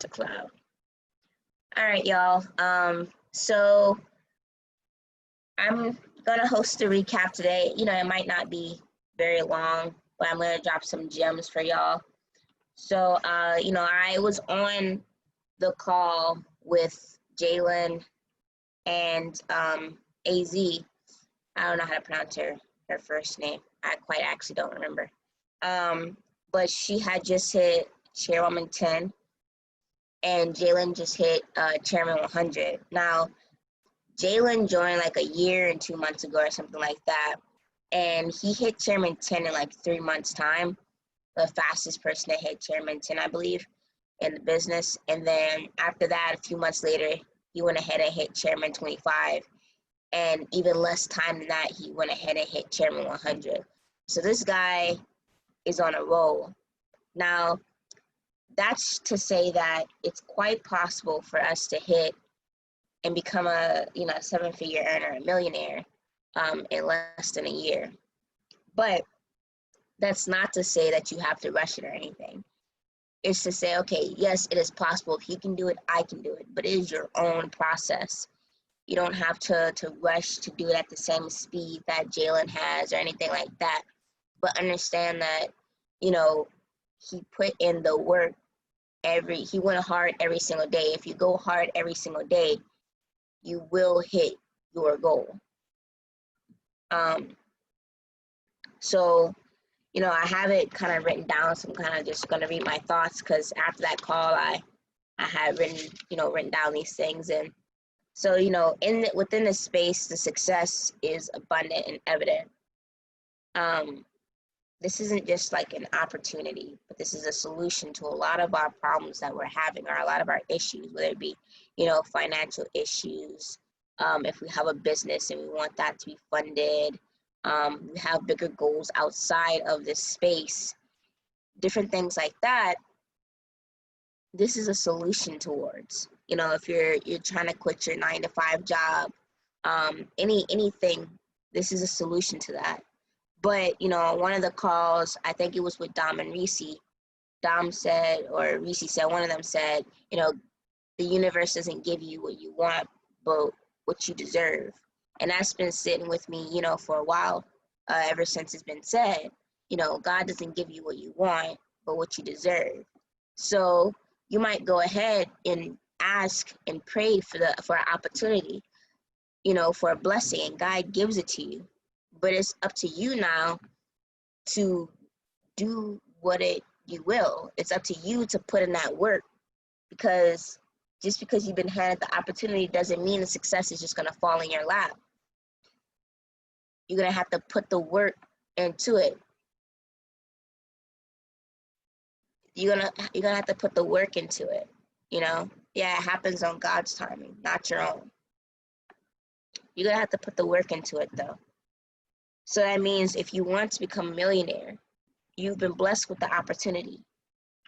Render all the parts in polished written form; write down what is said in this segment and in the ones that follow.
to cloud. All right, y'all. So I'm gonna host a recap today. You know, it might not be very long, but I'm gonna drop some gems for y'all. So, you know, I was on the call with Jalen and AZ. I don't know how to pronounce her first name. I quite actually don't remember. But she had just hit Chairwoman 10, and Jalen just hit Chairman 100. Now, Jalen joined like a year and 2 months ago or something like that, and he hit Chairman 10 in like 3 months' time. The fastest person to hit Chairman 10, I believe, in the business. And then after that, a few months later, he went ahead and hit Chairman 25. And even less time than that, he went ahead and hit Chairman 100. So this guy is on a roll. Now, that's to say that it's quite possible for us to hit and become a, you know, 7-figure earner, a millionaire, in less than a year. But that's not to say that you have to rush it or anything. It's to say, okay, yes, it is possible. If he can do it, I can do it. But it is your own process. You don't have to rush to do it at the same speed that Jalen has or anything like that. But understand that, you know, he put in the work he went hard every single day. If you go hard every single day, you will hit your goal. So, you know, I have it kind of written down, so I'm kind of just going to read my thoughts, because after that call, I had written down these things. And so, you know, within the space, the success is abundant and evident. This isn't just like an opportunity, but this is a solution to a lot of our problems that we're having, or a lot of our issues, whether it be, you know, financial issues. If we have a business and we want that to be funded, we have bigger goals outside of this space, different things like that. This is a solution towards, you know, if you're trying to quit your 9-to-5 job, anything, this is a solution to that. But, you know, one of the calls, I think it was with Dom and Reese, Dom said, or Reese said, one of them said, you know, the universe doesn't give you what you want, but what you deserve. And that's been sitting with me, you know, for a while, ever since it's been said. You know, God doesn't give you what you want, but what you deserve. So you might go ahead and ask and pray for an opportunity, you know, for a blessing, and God gives it to you. But it's up to you now to do you will. It's up to you to put in that work, because just because you've been handed the opportunity doesn't mean the success is just going to fall in your lap. You're going to have to put the work into it. You're gonna have to put the work into it, you know? Yeah, it happens on God's timing, not your own. You're gonna have to put the work into it, though. So that means if you want to become a millionaire, you've been blessed with the opportunity,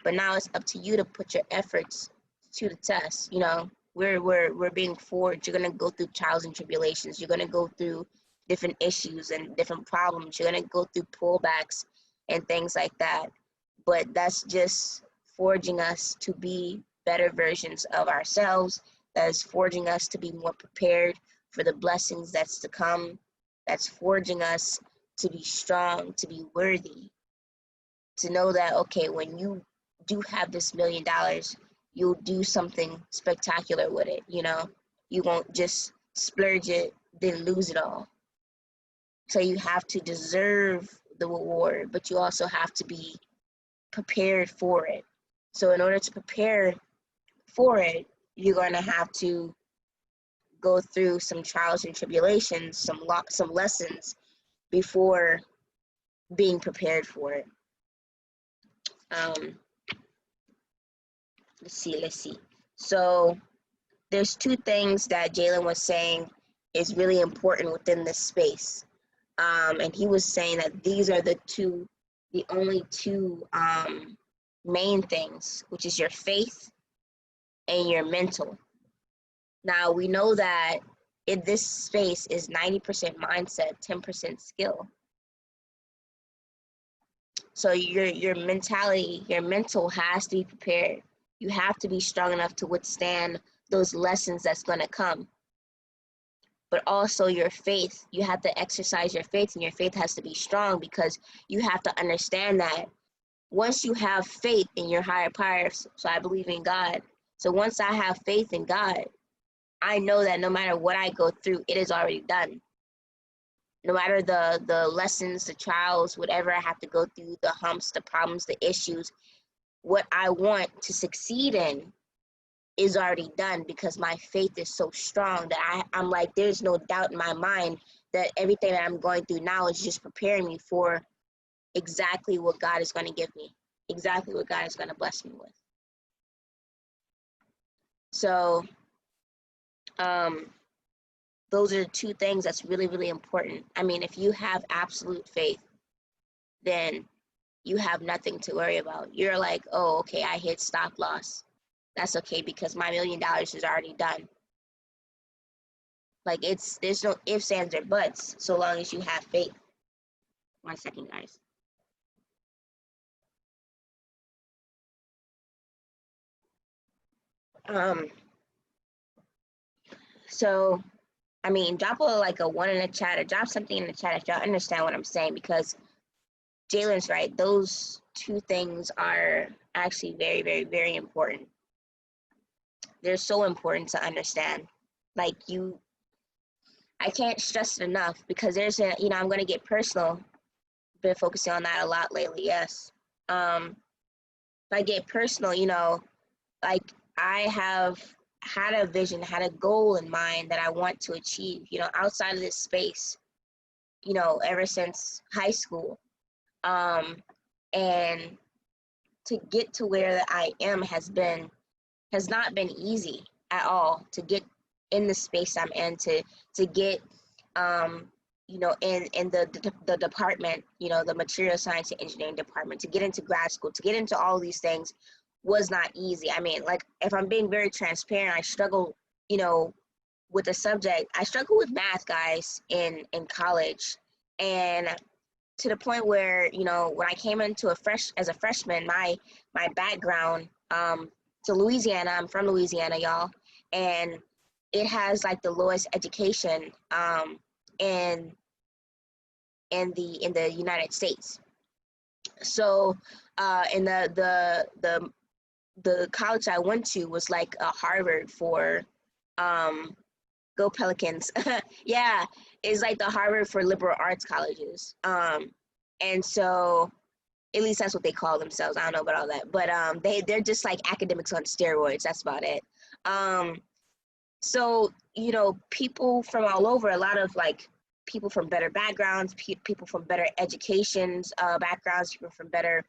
but now it's up to you to put your efforts to the test. You know, we're being forged. You're gonna go through trials and tribulations. You're gonna go through different issues and different problems. You're gonna go through pullbacks and things like that. But that's just forging us to be better versions of ourselves. That is forging us to be more prepared for the blessings that's to come. That's forging us to be strong, to be worthy, to know that, okay, when you do have this $1 million, you'll do something spectacular with it, you know? You won't just splurge it, then lose it all. So you have to deserve the reward, but you also have to be prepared for it. So in order to prepare for it, you're going to have to go through some trials and tribulations, some lessons before being prepared for it. Let's see. So there's 2 things that Jalen was saying is really important within this space. And he was saying that these are the only two main things, which is your faith and your mental. Now, we know that in this space is 90% mindset, 10% skill. So your mentality, your mental has to be prepared. You have to be strong enough to withstand those lessons that's going to come. But also your faith, you have to exercise your faith, and your faith has to be strong, because you have to understand that once you have faith in your higher power, so I believe in God. So once I have faith in God, I know that no matter what I go through, it is already done. No matter the lessons, the trials, whatever I have to go through, the humps, the problems, the issues, what I want to succeed in is already done, because my faith is so strong that I'm like, there's no doubt in my mind that everything that I'm going through now is just preparing me for exactly what God is going to give me, exactly what God is going to bless me with. So those are two things that's really, really important. I mean, if you have absolute faith, then you have nothing to worry about. You're like, oh, okay, I hit stop loss. That's okay, because my $1 million is already done. Like, there's no ifs, ands, or buts, so long as you have faith. 1 second, guys. So, I mean, drop a 1 in the chat, or drop something in the chat if y'all understand what I'm saying, because Jalen's right. Those two things are actually very, very, very important. They're so important to understand. Like, I can't stress it enough, because there's I'm going to get personal. Been focusing on that a lot lately, yes. If I get personal, like, I have had a vision, had a goal in mind that I want to achieve, outside of this space, ever since high school. And to get to where that I am has not been easy at all. To get in the space I'm in, to get in the department, the material science and engineering department, to get into grad school, to get into all these things was not easy. I mean, like, if I'm being very transparent, I struggle, with the subject. I struggle with math, guys, in college, and to the point where, when I came into as a freshman, my background, to Louisiana, I'm from Louisiana, y'all, and it has like the lowest education in the United States. So in the college I went to was like a Harvard for go Pelicans. Yeah, it's like the Harvard for liberal arts colleges. And so, at least that's what they call themselves. I don't know about all that, but they're just like academics on steroids. That's about it. So, people from all over, a lot of like people from better backgrounds, people from better educations, backgrounds, people from better,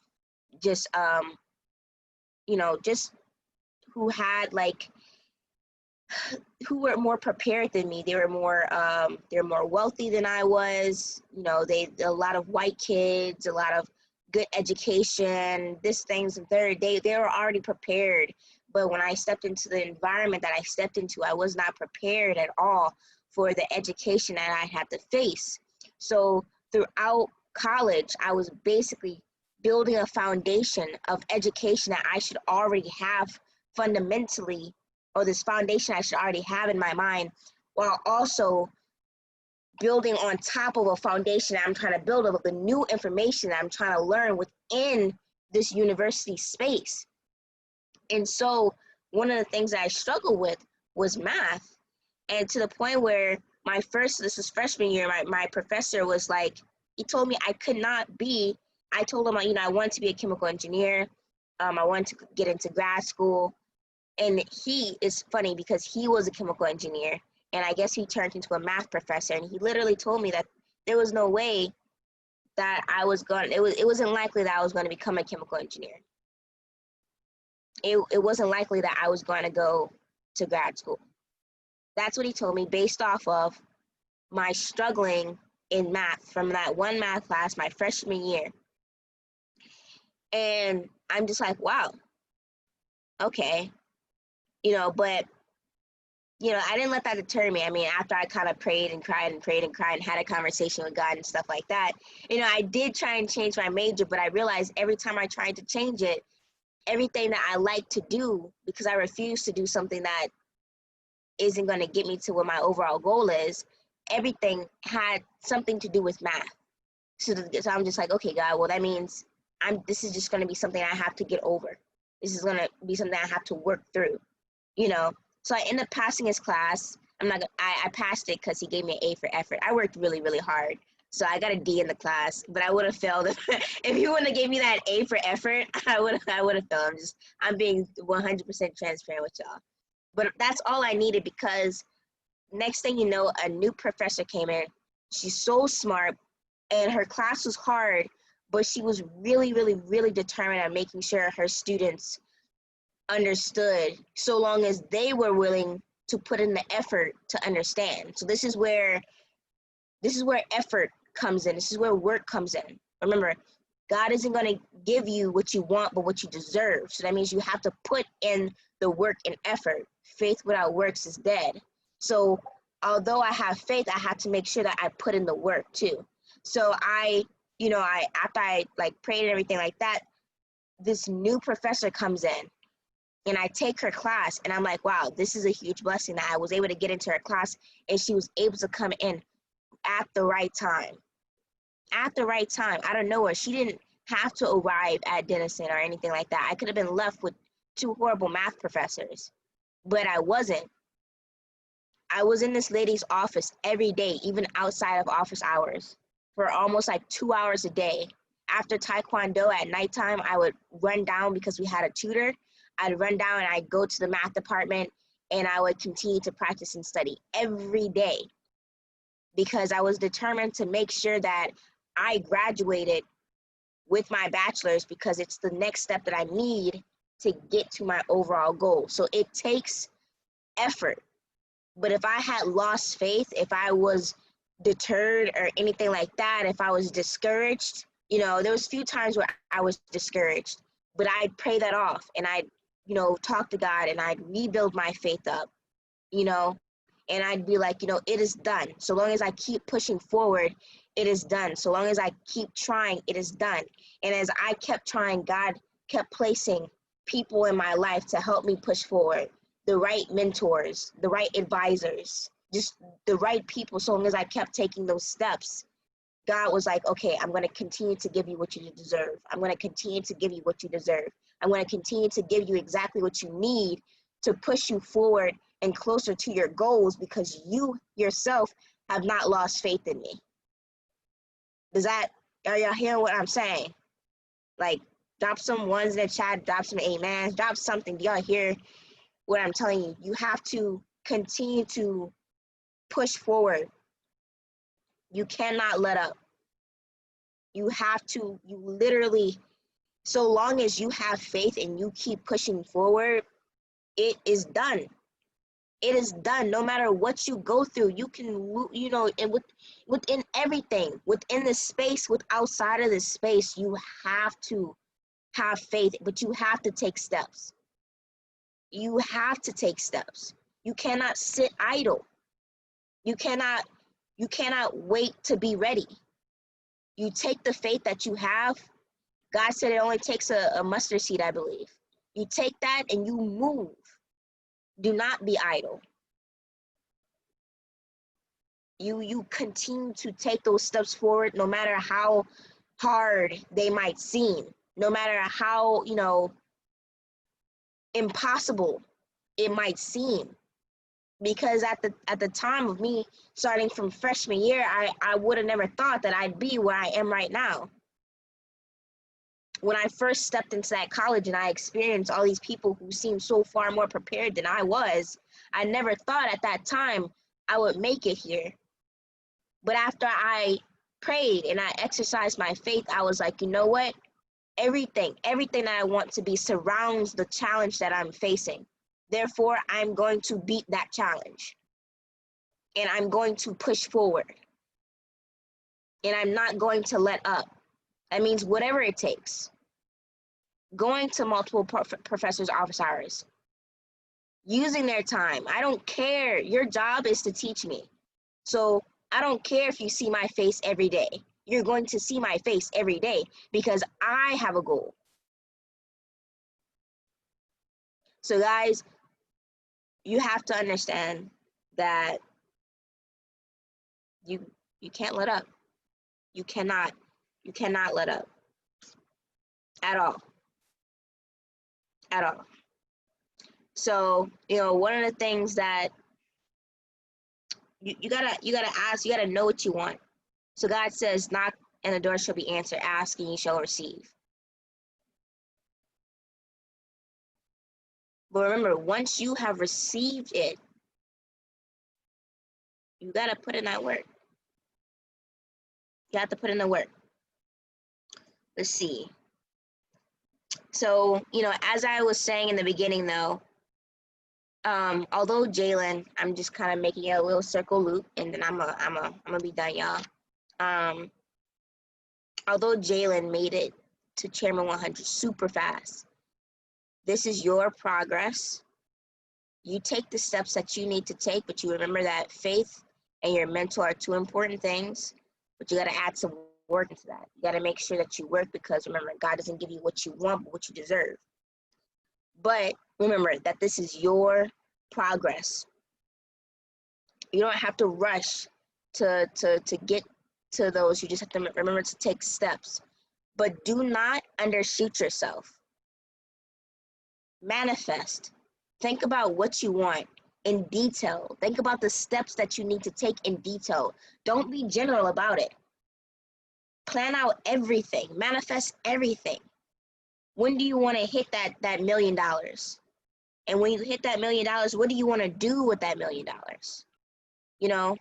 just just who had like, who were more prepared than me. They were more wealthy than I was. A lot of white kids, a lot of good education, this, things, and third. They were already prepared. But when I stepped into the environment that I stepped into, I was not prepared at all for the education that I had to face. So throughout college, I was basically building a foundation of education that I should already have fundamentally, or this foundation I should already have in my mind, while also building on top of a foundation I'm trying to build of the new information that I'm trying to learn within this university space. And so one of the things that I struggled with was math. And to the point where this was freshman year, my professor was like, he told me I could not be, I told him, I wanted to be a chemical engineer. I wanted to get into grad school. And he is funny because he was a chemical engineer, and I guess he turned into a math professor, and he literally told me that there was no way that it wasn't likely that I was going to become a chemical engineer. It wasn't likely that I was going to go to grad school. That's what he told me, based off of my struggling in math from that one math class my freshman year. And I'm just like, wow, okay. But, I didn't let that deter me. I mean, after I kind of prayed and cried and prayed and cried and had a conversation with God and stuff like that, I did try and change my major, but I realized every time I tried to change it, everything that I like to do, because I refuse to do something that isn't going to get me to what my overall goal is, everything had something to do with math. So I'm just like, okay, God, well, that means this is just going to be something I have to get over. This is going to be something I have to work through, you know? So I ended up passing his class. I passed it because he gave me an A for effort. I worked really, really hard. So I got a D in the class, but I would have failed if he wouldn't have gave me that A for effort. I would have failed. I'm being 100% transparent with y'all. But that's all I needed, because next thing you know, a new professor came in. She's so smart, and her class was hard, but she was really, really, really determined at making sure her students understood, so long as they were willing to put in the effort to understand. So this is where effort comes in. This is where work comes in. Remember, God isn't going to give you what you want, but what you deserve. So that means you have to put in the work and effort. Faith without works is dead. So although I have faith, I have to make sure that I put in the work too. So after I like prayed and everything like that, this new professor comes in, and I take her class, and I'm like, wow, this is a huge blessing that I was able to get into her class, and she was able to come in at the right time. At the right time, out of nowhere. She didn't have to arrive at Denison or anything like that. I could have been left with 2 horrible math professors, but I wasn't. I was in this lady's office every day, even outside of office hours, for almost like 2 hours a day. After Taekwondo at nighttime, I would run down because we had a tutor. I'd run down and I'd go to the math department, and I would continue to practice and study every day, because I was determined to make sure that I graduated with my bachelor's, because it's the next step that I need to get to my overall goal. So it takes effort. But if I had lost faith, if I was deterred or anything like that, if I was discouraged, there was a few times where I was discouraged, but I'd pray that off, and I'd, talk to God, and I'd rebuild my faith up, and I'd be like, it is done. So long as I keep pushing forward, it is done. So long as I keep trying, it is done. And as I kept trying, God kept placing people in my life to help me push forward. The right mentors, the right advisors, just the right people. So long as I kept taking those steps, God was like, okay, I'm going to continue to give you what you deserve. I'm going to continue to give you what you deserve. I'm going to continue to give you exactly what you need to push you forward and closer to your goals, because you yourself have not lost faith in me. Are y'all hearing what I'm saying? Like, drop some ones in the chat, drop some amens, drop something. Do y'all hear what I'm telling you? You have to continue to push forward. You cannot let up. You literally, so long as you have faith and you keep pushing forward, it is done. It is done. No matter what you go through, you can, and within everything, within this space, outside of this space, you have to have faith, but you have to take steps. You have to take steps. You cannot sit idle. You cannot wait to be ready. You take the faith that you have. God said it only takes a mustard seed, I believe. You take that and you move. Do not be idle. You continue to take those steps forward, no matter how hard they might seem, no matter how, impossible it might seem. Because at the time of me starting from freshman year, I would have never thought that I'd be where I am right now. When I first stepped into that college and I experienced all these people who seemed so far more prepared than I was, I never thought at that time I would make it here. But after I prayed and I exercised my faith, I was like, you know what? Everything that I want to be surrounds the challenge that I'm facing. Therefore, I'm going to beat that challenge. And I'm going to push forward. And I'm not going to let up. That means whatever it takes. Going to multiple professors' office hours. Using their time. I don't care. Your job is to teach me. So I don't care if you see my face every day. You're going to see my face every day because I have a goal. So guys, you have to understand that you can't let up. You cannot let up at all. At all. So, you know, one of the things that you gotta ask, you gotta know what you want. So God says, knock and the door shall be answered, ask and you shall receive. But remember, once you have received it, you gotta put in that work. You have to put in the work. Let's see. So, you know, as I was saying in the beginning though, although Jalen, I'm just kind of making a little circle loop and then I'm gonna be done, y'all. Although Jalen made it to Chairman 100 super fast, this is your progress. You take the steps that you need to take, but you remember that faith and your mental are two important things, but you got to add some work into that. You got to make sure that you work, because remember, God doesn't give you what you want, but what you deserve. But remember that this is your progress. You don't have to rush to get to those. You just have to remember to take steps. But do not undershoot yourself. Manifest. Think about what you want in detail. Think about the steps that you need to take in detail. Don't be general about it. Plan out everything. Manifest everything. When do you want to hit that $1 million? And when you hit that $1 million, what do you want to do with that $1 million? You know,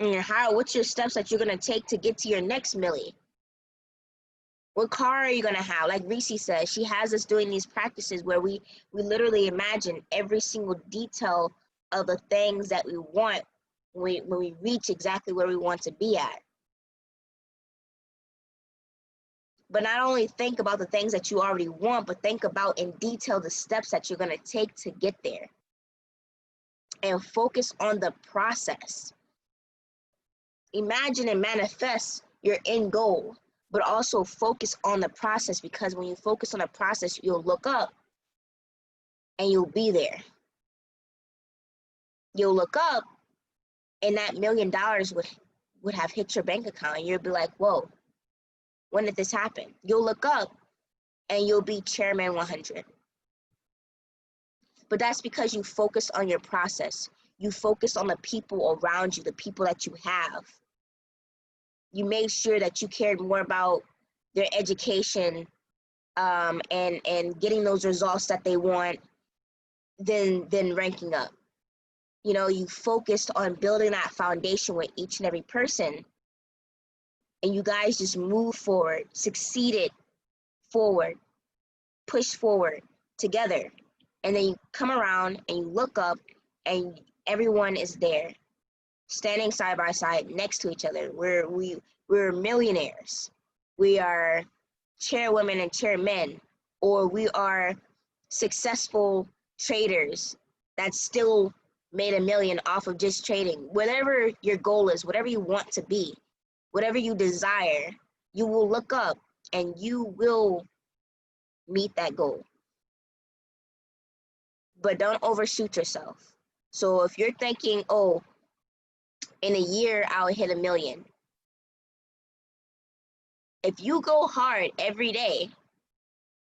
and what's your steps that you're going to take to get to your next milli? What car are you going to have? Like Reese says, she has us doing these practices where we literally imagine every single detail of the things that we want when we reach exactly where we want to be at. But not only think about the things that you already want, but think about in detail the steps that you're going to take to get there. And focus on the process. Imagine and manifest your end goal, but also focus on the process, because when you focus on the process, you'll look up and you'll be there. You'll look up and that $1 million would have hit your bank account, and you'll be like, whoa, when did this happen? You'll look up and you'll be Chairman 100. But that's because you focus on your process. You focus on the people around you, the people that you have. You made sure that you cared more about their education and getting those results that they want than ranking up. You know, you focused on building that foundation with each and every person, and you guys just move forward, succeeded forward, push forward together. And then you come around and you look up and everyone is there, standing side by side next to each other. We're millionaires. We are chairwomen and chairmen, or we are successful traders that still made $1 million off of just trading. Whatever your goal is, whatever you want to be, whatever you desire, you will look up and you will meet that goal. But don't overshoot yourself. So if you're thinking, oh, in a year I'll hit $1 million. If you go hard every day,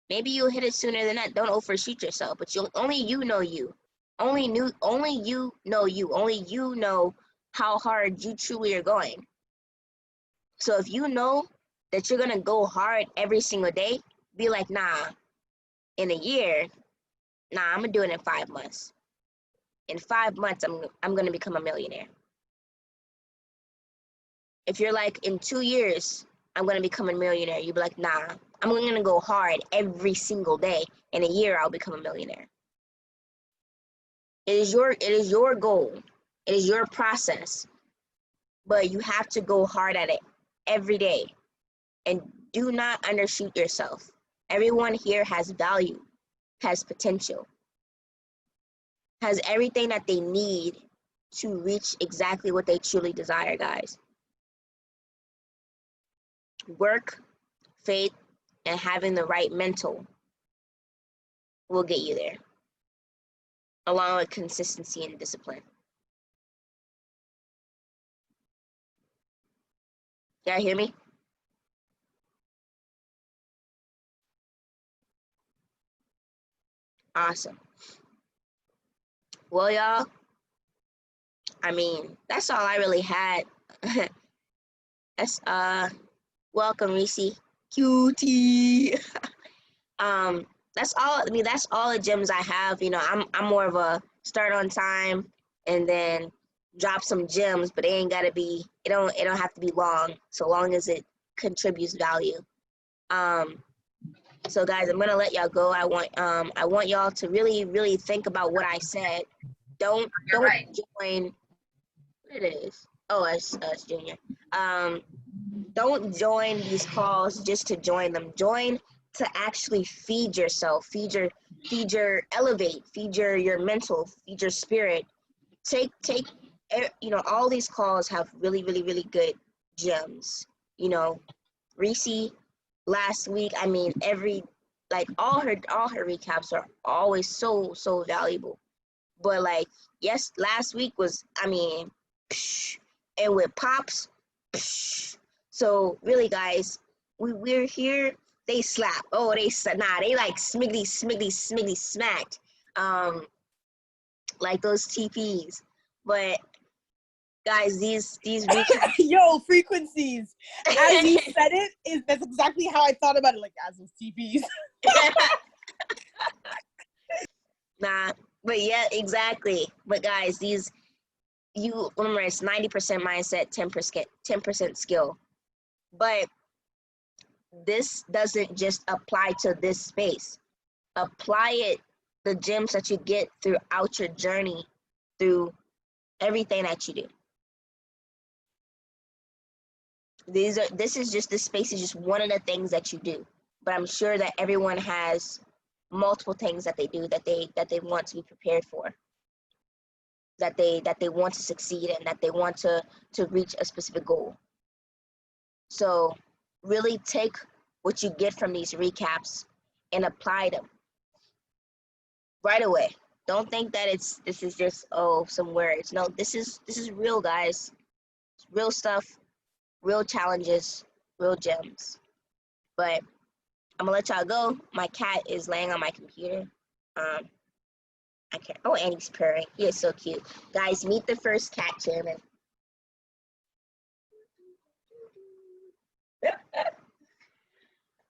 maybe you'll hit it sooner than that. Don't overshoot yourself. But only you know you. Only you know you. Only you know how hard you truly are going. So if you know that you're gonna go hard every single day, be like, nah, in a year, nah, I'm gonna do it in 5 months. In 5 months, I'm gonna become a millionaire. If you're like, in 2 years, I'm gonna become a millionaire, you'd be like, nah, I'm gonna go hard every single day. In a year, I'll become a millionaire. It is your goal. It is your process. But you have to go hard at it every day. And do not undershoot yourself. Everyone here has value, has potential, has everything that they need to reach exactly what they truly desire, guys. Work, faith, and having the right mental will get you there. along with consistency and discipline. Y'all hear me? Awesome. Well, y'all, I mean, that's all I really had. That's welcome, Reese. Cutie. That's all. I mean, that's all the gyms I have. You know, I'm more of a start on time and then drop some gems, but it ain't gotta be. It don't have to be long. So long as it contributes value. So guys, I'm gonna let y'all go. I want y'all to really think about what I said. Don't join. What it is? Oh, it's Junior. Don't join these calls just to join them. Join to actually feed yourself, feed your elevate, feed your mental, feed your spirit. Take you know, all these calls have really good gems. You know, Reese last week, I mean, like all her recaps are always so valuable. But like, yes, last week was, I mean, psh, and with Pops, psh. So really, guys, we're here. They slap. Oh, they like smiggly smacked, like those TPs. But guys, these recaps. Yo, frequencies. As you said it, that's exactly how I thought about it. Like as those TPs. Nah, but yeah, exactly. But guys, you remember, it's 90% mindset, 10% skill. But this doesn't just apply to this space. Apply it, the gems that you get throughout your journey, through everything that you do. This space is just one of the things that you do. But I'm sure that everyone has multiple things that they do that they want to be prepared for. That they want to succeed in, that they want to reach a specific goal. So really take what you get from these recaps and apply them right away. Don't think that this is just some words. No, this is real, guys. It's real stuff, real challenges, real gems. But I'm gonna let y'all go. My cat is laying on my computer. I can't. Oh, and he's purring. He is so cute. Guys, meet the first cat chairman.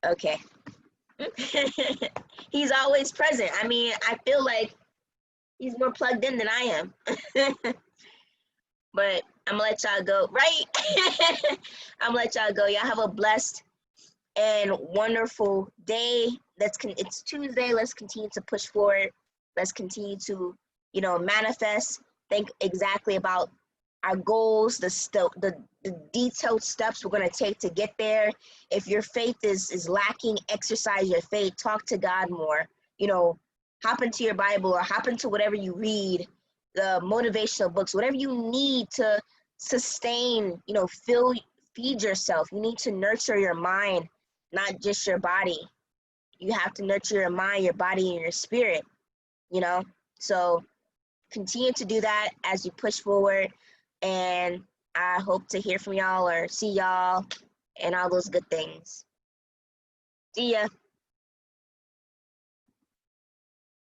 Okay. He's always present. I mean, I feel like he's more plugged in than I am. But I'm gonna let y'all go. Right? I'm gonna let y'all go. Y'all have a blessed and wonderful day. It's Tuesday. Let's continue to push forward. Let's continue to, you know, manifest. Think exactly about our goals, the detailed steps we're going to take to get there. If your faith is lacking, exercise your faith. Talk to God more. You know, hop into your Bible or hop into whatever you read, the motivational books, whatever you need to sustain, you know, feed yourself. You need to nurture your mind, not just your body. You have to nurture your mind, your body, and your spirit, you know? So continue to do that as you push forward. And I hope to hear from y'all or see y'all and all those good things. See ya.